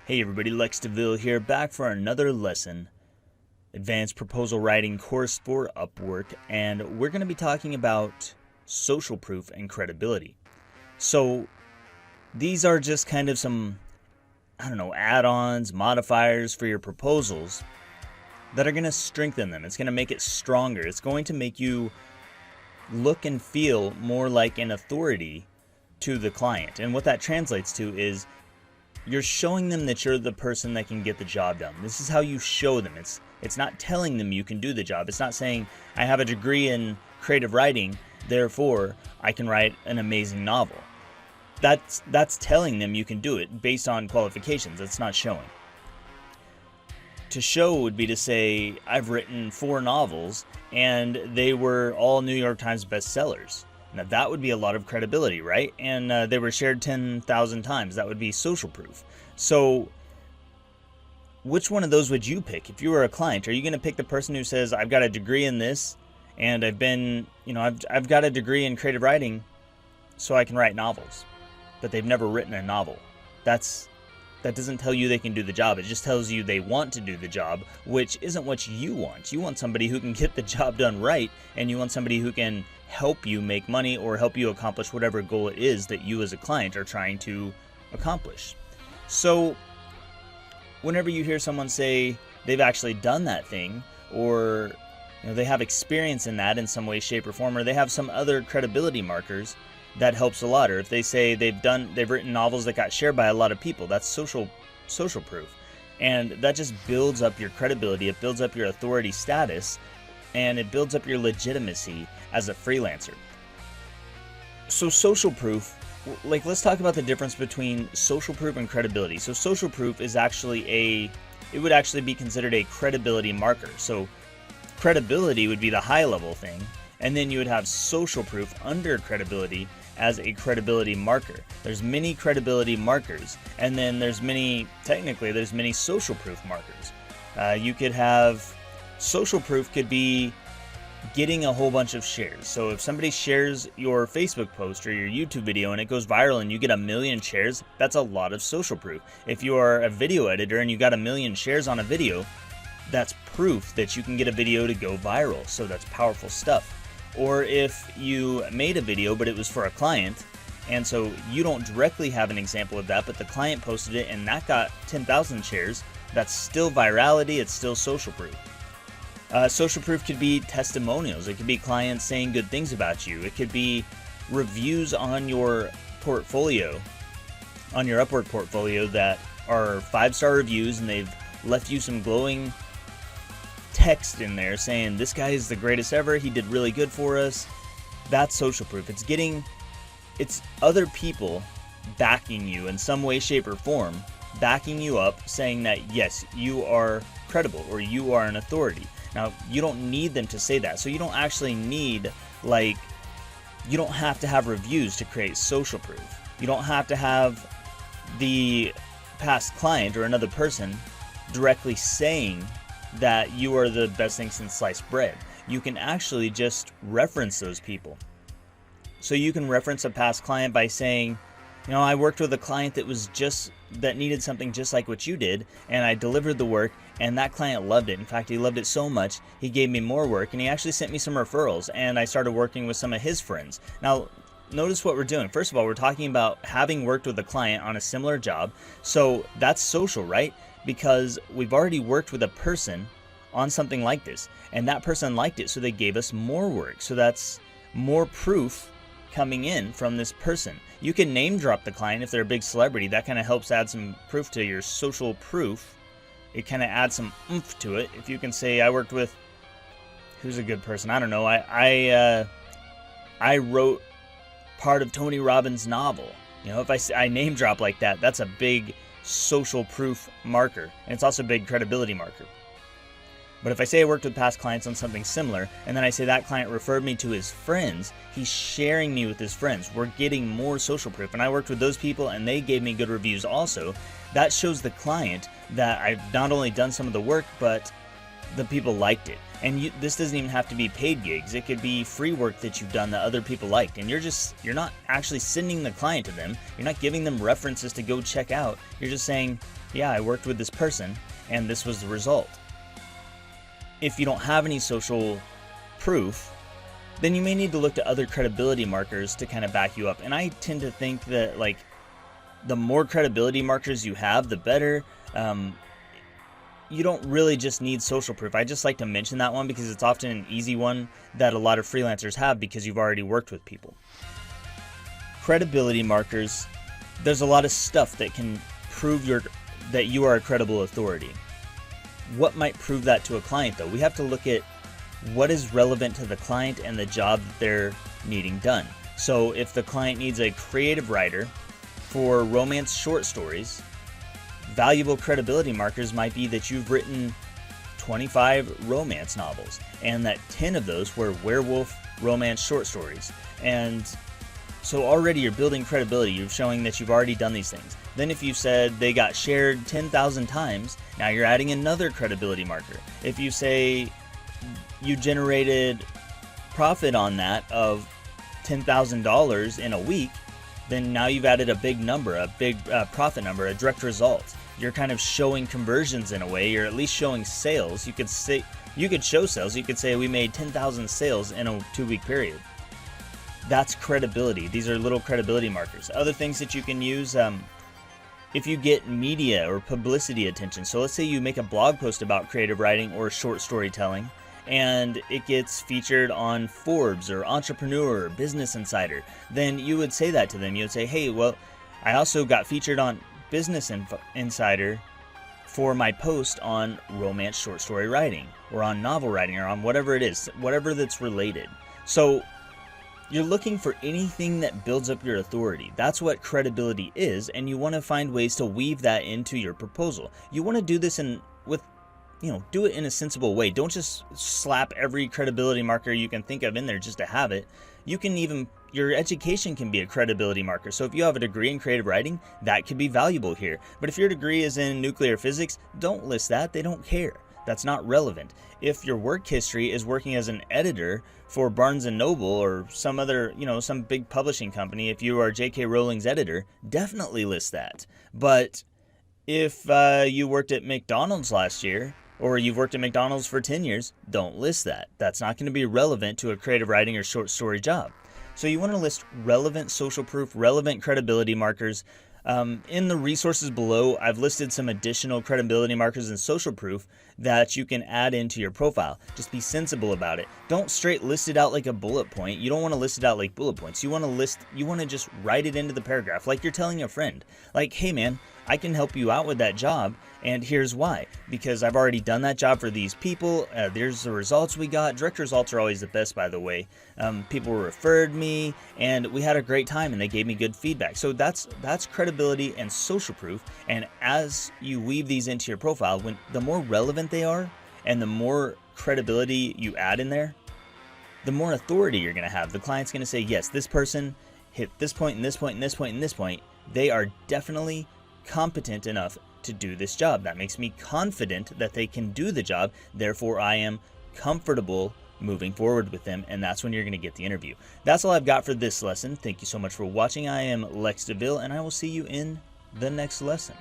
Hey everybody, Lex DeVille here, back for another lesson. Advanced proposal writing course for Upwork, and we're going to be talking about social proof and credibility. So these are just kind of some, add-ons, modifiers for your proposals that are going to strengthen them. It's going to make it stronger. It's going to make you look and feel more like an authority to the client. And what that translates to is you're showing them that you're the person that can get the job done. This is how you show them. It's not telling them you can do the job. It's not saying, I have a degree in creative writing, therefore I can write an amazing novel. That's telling them you can do it based on qualifications. That's not showing. To show would be to say, I've written 4 novels and they were all New York Times bestsellers. Now that would be a lot of credibility, right? And they were shared 10,000 times. That would be social proof. So which one of those would you pick if you were a client? Are you going to pick the person who says, I've got a degree in this and I've got a degree in creative writing so I can write novels, but they've never written a novel? That doesn't tell you they can do the job. It just tells you they want to do the job, which isn't what you want. You want somebody who can get the job done right, and you want somebody who can help you make money or help you accomplish whatever goal it is that you as a client are trying to accomplish. So whenever you hear someone say they've actually done that thing, or they have experience in that in some way, shape, or form, or they have some other credibility markers, that helps a lot. Or if they say they've written novels that got shared by a lot of people, that's social proof. And that just builds up your credibility, it builds up your authority status, and it builds up your legitimacy as a freelancer. So social proof, let's talk about the difference between social proof and credibility. So social proof is it would actually be considered a credibility marker. So credibility would be the high level thing, and then you would have social proof under credibility as a credibility marker. There's many credibility markers, and then there's many social proof markers. You could have social proof could be getting a whole bunch of shares. So if somebody shares your Facebook post or your YouTube video and it goes viral and you get 1 million shares, that's a lot of social proof. If you are a video editor and you got 1 million shares on a video, that's proof that you can get a video to go viral. So that's powerful stuff. Or if you made a video but it was for a client, and so you don't directly have an example of that, but the client posted it and that got 10,000 shares, that's still virality, it's still social proof. Social proof could be testimonials. It could be clients saying good things about you. It could be reviews on your portfolio, on your Upwork portfolio, that are 5-star reviews and they've left you some glowing text in there saying this guy is the greatest ever, he did really good for us. That's social proof. It's other people backing you in some way, shape, or form, backing you up, saying that yes, you are credible or you are an authority. Now you don't need them to say that, so you don't actually need, you don't have to have reviews to create social proof. You don't have to have the past client or another person directly saying that you are the best thing since sliced bread. You can actually just reference those people. So you can reference a past client by saying, I worked with a client that needed something just like what you did, and I delivered the work, and that client loved it. In fact, he loved it so much, he gave me more work, and he actually sent me some referrals, and I started working with some of his friends. Now, notice what we're doing. First of all, we're talking about having worked with a client on a similar job. So that's social, right? Because we've already worked with a person on something like this, and that person liked it, so they gave us more work. So that's more proof coming in from this person. You can name drop the client if they're a big celebrity. That kind of helps add some proof to your social proof. It kind of adds some oomph to it. If you can say, I worked with, who's a good person? I don't know. I wrote part of Tony Robbins' novel. If I name drop like that, that's a big social proof marker, and it's also a big credibility marker. But if I say I worked with past clients on something similar, and then I say that client referred me to his friends, he's sharing me with his friends. We're getting more social proof. And I worked with those people and they gave me good reviews also. That shows the client that I've not only done some of the work, but the people liked it. And this doesn't even have to be paid gigs. It could be free work that you've done that other people liked. And you're not actually sending the client to them. You're not giving them references to go check out. You're just saying, yeah, I worked with this person and this was the result. If you don't have any social proof, then you may need to look to other credibility markers to kind of back you up. And I tend to think that like the more credibility markers you have, the better. You don't really just need social proof. I just like to mention that one because it's often an easy one that a lot of freelancers have because you've already worked with people. Credibility markers, there's a lot of stuff that can prove that you are a credible authority. What might prove that to a client though? We have to look at what is relevant to the client and the job that they're needing done. So if the client needs a creative writer for romance short stories, valuable credibility markers might be that you've written 25 romance novels and that 10 of those were werewolf romance short stories. And so already you're building credibility. You're showing that you've already done these things. Then if you said they got shared 10,000 times, now you're adding another credibility marker. If you say you generated profit on that of $10,000 in a week, then now you've added a big number, a big profit number, a direct result. You're kind of showing conversions in a way. You're at least showing sales. You could show sales. You could say we made 10,000 sales in a 2-week period. That's credibility. These are little credibility markers. Other things that you can use, if you get media or publicity attention. So let's say you make a blog post about creative writing or short storytelling, and it gets featured on Forbes or Entrepreneur or Business Insider, then you would say that to them. You would say, hey, well, I also got featured on Business Insider for my post on romance short story writing or on novel writing or on whatever it is, whatever that's related. So you're looking for anything that builds up your authority. That's what credibility is, and you want to find ways to weave that into your proposal. You want to do this do it in a sensible way. Don't just slap every credibility marker you can think of in there just to have it. Your education can be a credibility marker. So if you have a degree in creative writing, that could be valuable here. But if your degree is in nuclear physics, don't list that. They don't care. That's not relevant. If your work history is working as an editor for Barnes & Noble or some other, some big publishing company, if you are J.K. Rowling's editor, definitely list that. But if you worked at McDonald's last year, or you've worked at McDonald's for 10 years, don't list that. That's not going to be relevant to a creative writing or short story job. So you want to list relevant social proof, relevant credibility markers. In the resources below, I've listed some additional credibility markers and social proof that you can add into your profile. Just be sensible about it. Don't straight list it out like a bullet point. You don't want to list it out like bullet points. You want to just write it into the paragraph like you're telling a friend. Like, hey man, I can help you out with that job, and here's why. Because I've already done that job for these people. There's the results we got. Direct results are always the best, by the way. People referred me, and we had a great time, and they gave me good feedback. So that's credibility and social proof. And as you weave these into your profile, the more relevant they are, and the more credibility you add in there, the more authority you're going to have. The client's going to say, yes, this person hit this point and this point and this point and this point. They are definitely competent enough to do this job. That makes me confident that they can do the job. Therefore, I am comfortable moving forward with them, and that's when you're going to get the interview. That's all I've got for this lesson. Thank you so much for watching. I am Lex DeVille, and I will see you in the next lesson.